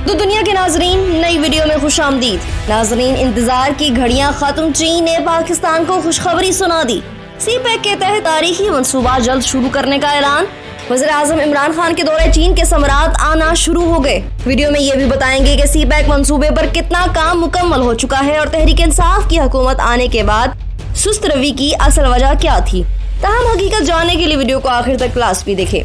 तो दुनिया के नाजरीन, नई वीडियो में खुश आमदीद। नाजरीन, इंतजार की घड़ियां खत्म, चीन ने पाकिस्तान को खुशखबरी सुना दी। सीपैक के तहत तारीखी मंसूबा जल्द शुरू करने का ऐलान। वज़ीर-ए-आज़म इमरान खान के दौरे चीन के समरात आना शुरू हो गए। वीडियो में ये भी बताएंगे कि सीपैक मंसूबे पर कितना काम मुकम्मल हो चुका है और तहरीक इंसाफ की हुकूमत आने के बाद सुस्त रवि की असल वजह क्या थी। तमाम हकीकत जानने के लिए वीडियो को आखिर तक क्लास भी देखें।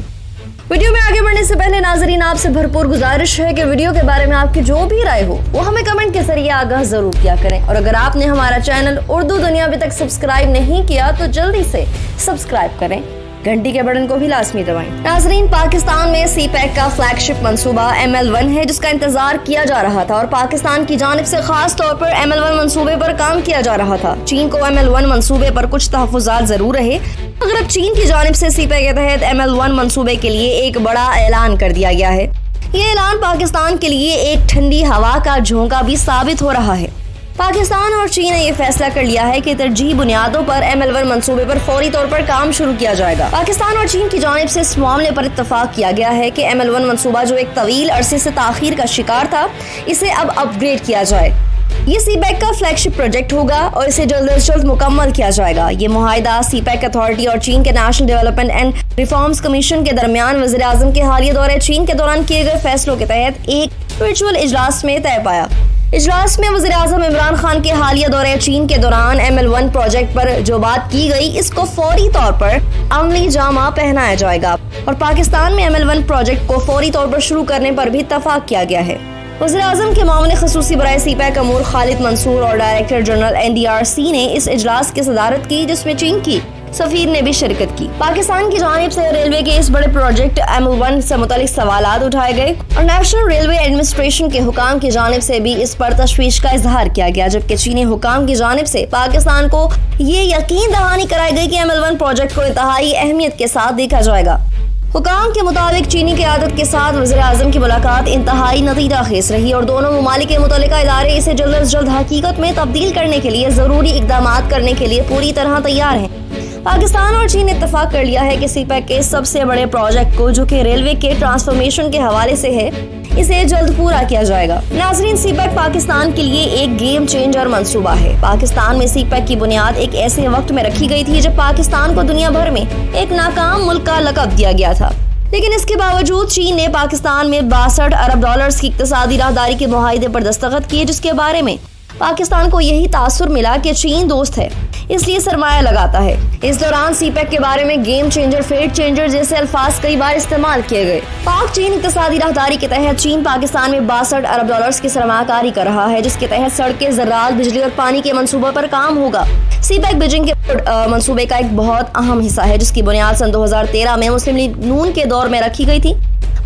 वीडियो में आगे बढ़ने से पहले नाजरीन, आपसे भरपूर गुजारिश है कि वीडियो के बारे में आपकी जो भी राय हो वो हमें कमेंट के जरिए आगाह जरूर किया करें। और अगर आपने हमारा चैनल उर्दू दुनिया अभी तक सब्सक्राइब नहीं किया तो जल्दी से सब्सक्राइब करें, घंटी के बटन को भी लाजमी दबाएं। नाजरीन, पाकिस्तान में सीपैक का फ्लैगशिप मंसूबा ML1 है जिसका इंतजार किया जा रहा था और पाकिस्तान की जानिब से खास तौर पर ML1 मंसूबे पर काम किया जा रहा था। चीन को ML1 मंसूबे पर कुछ तहफ़्फ़ुज़ात जरूर रहे, मगर अब चीन की जानिब से सीपैक के तहत ML1 मंसूबे के लिए एक बड़ा ऐलान कर दिया गया है। ये ऐलान पाकिस्तान के लिए एक ठंडी हवा का झोंका भी साबित हो रहा है। पाकिस्तान और चीन ने यह फैसला कर लिया है कि तरजीही बुनियादों पर ML1 मंसूबे पर फौरी तौर पर काम शुरू किया जाएगा। पाकिस्तान और चीन की जानिब से इस मामले पर इत्तफाक किया गया है कि ML1 मंसूबा जो एक तवील अरसे से ताखीर का शिकार था, इसे अब अपग्रेड किया जाए। ये सीपैक का फ्लैगशिप प्रोजेक्ट होगा और इसे जल्द अज जल्द मुकम्मल किया जाएगा। ये मुआहिदा सीपैक अथॉरिटी और चीन के national development and reforms commission के दरमियान वज़ीर-ए-आज़म के हालिया दौरे चीन के दौरान किए गए फैसलों के तहत एक वर्चुअल इजलास में तय पाया। इजलास में वज़ीर-ए-आज़म इमरान खान के हालिया दौरे चीन के दौरान ML1 प्रोजेक्ट पर जो बात की गई, इसको फौरी तौर पर अमली जामा पहनाया जाएगा और पाकिस्तान में ML1 प्रोजेक्ट को फौरी तौर पर शुरू करने पर भी इत्तफाक किया गया है। वज़ीर-ए-आज़म के मामले खसूसी बराए सीपैक अमूर खालिद मंसूर और डायरेक्टर जनरल NDRC ने इस इजलास की सदारत की, जिसमें चीन की सफीर ने भी शिरकत की। पाकिस्तान की जानिब से रेलवे के इस बड़े प्रोजेक्ट ML1 से मुतालिक सवालात उठाए गए और नेशनल रेलवे एडमिनिस्ट्रेशन के हुकाम की जानिब से भी इस पर तशवीश का इजहार किया गया, जबकि चीनी हुकाम की जानिब से पाकिस्तान को ये यकीन दहानी कराई गई कि ML1 प्रोजेक्ट को इंतहाई अहमियत के साथ देखा जाएगा। हुकाम के मुताबिक चीनी क़यादत के साथ वज़ीर-ए-आज़म की मुलाकात इंतहाई नतीजा खेज रही और दोनों ममालिक के मुतल्लिका इदारे इसे जल्द अज जल्द हकीकत में तब्दील करने के लिए ज़रूरी इक़दामात करने के लिए पूरी तरह तैयार हैं। पाकिस्तान और चीन ने इत्तफाक कर लिया है कि सीपैक के सबसे बड़े प्रोजेक्ट को, जो कि रेलवे के ट्रांसफॉर्मेशन के हवाले से है, इसे जल्द पूरा किया जाएगा। नाज़रीन, सीपैक पाकिस्तान के लिए एक गेम चेंजर मंसूबा है। पाकिस्तान में सीपैक की बुनियाद एक ऐसे वक्त में रखी गई थी जब पाकिस्तान को दुनिया भर में एक नाकाम मुल्क का लक़ब दिया गया था, लेकिन इसके बावजूद चीन ने पाकिस्तान में 62 अरब डॉलर्स की इक़्तिसादी राहदारी के मुआहिदे पर दस्तखत किए, जिसके बारे में पाकिस्तान को यही तासुर मिला कि चीन दोस्त है, इसलिए सरमाया लगाता है। इस दौरान सीपैक के बारे में गेम चेंजर, फेट चेंजर जैसे अल्फाज कई बार इस्तेमाल किए गए। पाक चीन इक़्तिसादी राहदारी के तहत चीन पाकिस्तान में 62 अरब डॉलर्स की सरमायाकारी कर रहा है, जिसके तहत सड़कें, ज़राअत, बिजली और पानी के मंसूबों पर काम होगा। सीपैक बीजिंग के मंसूबे का एक बहुत अहम हिस्सा है, जिसकी बुनियाद सन 2013 में मुस्लिम लीग नून के दौर में रखी गई थी।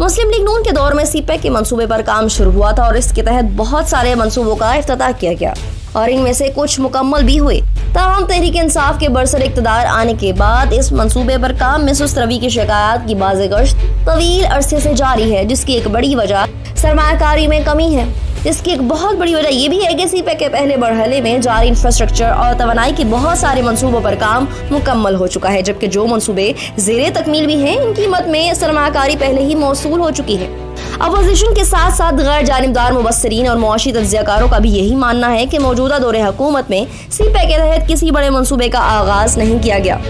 मुस्लिम लीग नून के दौर में सीपैक के मंसूबे पर काम शुरू हुआ था और इसके तहत बहुत सारे मंसूबों का इफ्तिताह किया गया और इनमें से कुछ मुकम्मल भी हुए। ताहम तहरीक इंसाफ के बरसर इक़्तिदार आने के बाद इस मंसूबे पर काम में सुस्त रवि की शिकायत की बाज़-ए-गश्त तवील अरसे से जारी है, जिसकी एक बड़ी वजह सरमायाकारी में कमी है। इसकी एक बहुत बड़ी वजह यह भी है कि सीपैक के पहले मरहले में जारी इंफ्रास्ट्रक्चर और तवानाई के बहुत सारे मंसूबों पर काम मुकम्मल हो चुका है, जबकि जो मंसूबे ज़ेरे तकमील भी हैं, इनकी मद में सरमायाकारी पहले ही मौसूल हो चुकी है। अपोजिशन के साथ साथ गैर जानिबदार मुबस्सिरीन और मुआशी तज्ज़ियाकारों का भी यही मानना है कि मौजूदा दौरे हुकूमत में सीपैक के तहत किसी बड़े मंसूबे का आगाज नहीं किया गया।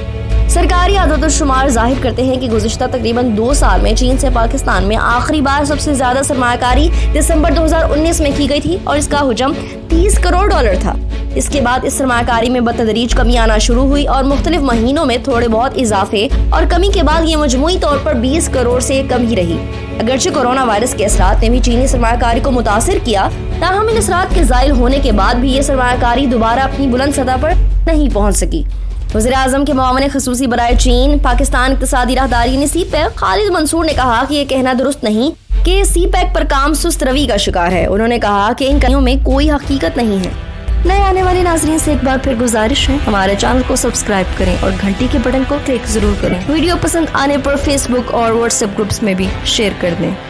सरकारी आदत-ओ-शुमार जाहिर करते हैं कि गुज़िश्ता तकरीबन 2 साल में चीन से पाकिस्तान में आखिरी बार सबसे ज्यादा सरमायाकारी दिसंबर 2019 में की गई थी और इसका हुजम 30 करोड़ डॉलर था। इसके बाद इस सरमायाकारी में बतदरीज कमी आना शुरू हुई और मुख्तलिफ महीनों में थोड़े बहुत इजाफे और कमी के बाद ये मजमूई तौर पर 20 करोड़ से कम ही रही। अगरचे कोरोना वायरस के असरात ने भी चीनी सरमायाकारी को मुतासिर किया, ताहम इन असरात के ज़ाइल होने के बाद भी ये सरमायाकारी दोबारा अपनी बुलंद सतह पर नहीं पहुँच सकी। वज़ीर-ए-आज़म के मुआविन खसूसी बराए चीन पाकिस्तान इक़्तिसादी राहदारी ने सीपैक खालिद मंसूर ने कहा कि ये कहना दुरुस्त नहीं कि सीपैक पर काम सुस्त रवि का शिकार है। उन्होंने कहा कि इन कहानियों में कोई हकीकत नहीं है। नए आने वाले नाज़रीन से एक बार फिर गुजारिश है, हमारे चैनल को सब्सक्राइब करें और घंटी के बटन को क्लिक जरूर करें। वीडियो पसंद आने पर फेसबुक और व्हाट्सएप ग्रुप्स में भी शेयर कर दें।